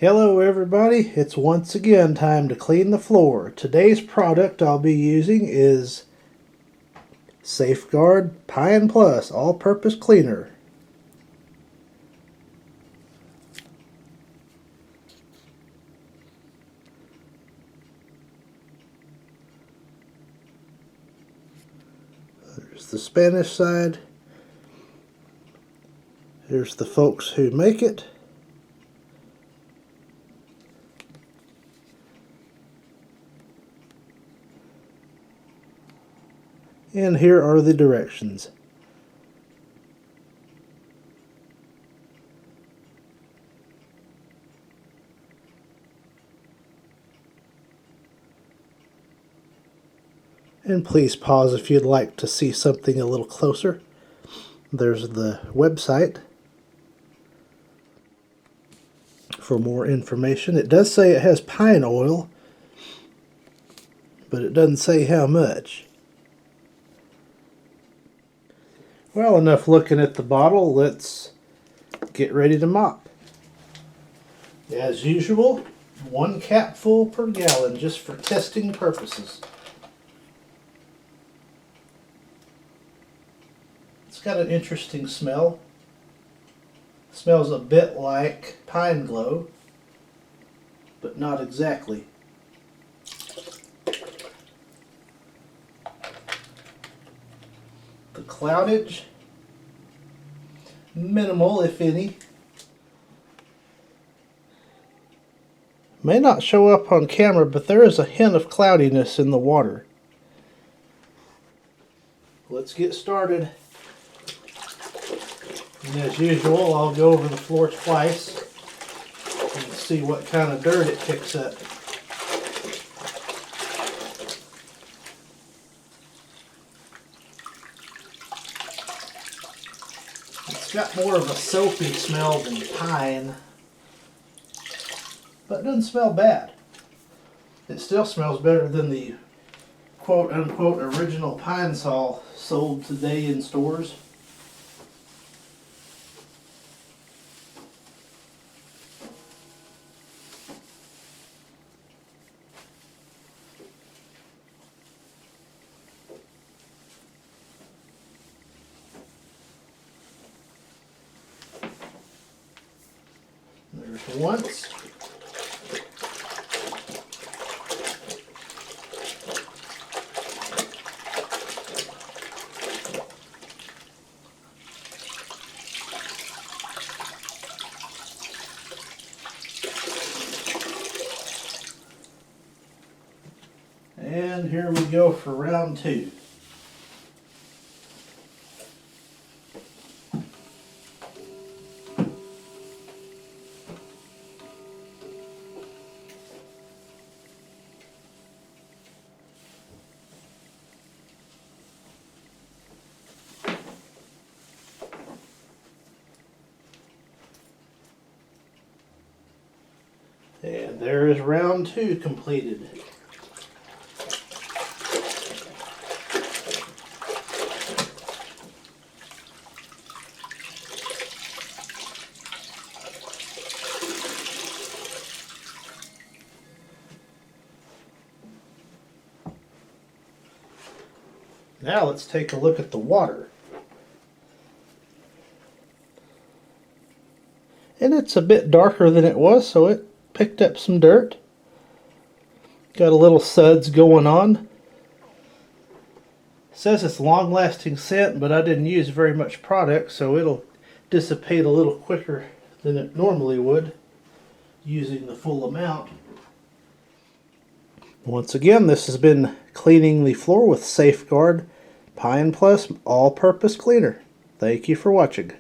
Hello everybody, it's once again time to clean the floor. Today's product I'll be using is Safeguard Pine Plus All-Purpose Cleaner. There's the Spanish side. Here's the folks who make it. And here are the directions. And please pause if you'd like to see something a little closer. There's the website for more information. It does say it has pine oil, but it doesn't say how much. Well, enough looking at the bottle. Let's get ready to mop. As usual, 1 capful per gallon just for testing purposes. It's got an interesting smell. It smells a bit like Pine Glo, but not exactly. The cloudage, minimal if any. May not show up on camera, but there is a hint of cloudiness in the water. Let's get started. And as usual, I'll go over the floor twice and see what kind of dirt it picks up. It's got more of a soapy smell than pine, but it doesn't smell bad. It still smells better than the quote-unquote original Pine Sol sold today in stores. There's once. And here we go for round 2. And there is round 2 completed. Now let's take a look at the water. And it's a bit darker than it was, so it picked up some dirt. Got a little suds going on. It says it's long-lasting scent, but I didn't use very much product, so it'll dissipate a little quicker than it normally would using the full amount. Once again, this has been cleaning the floor with Safeguard Pine Plus All-Purpose Cleaner. Thank you for watching.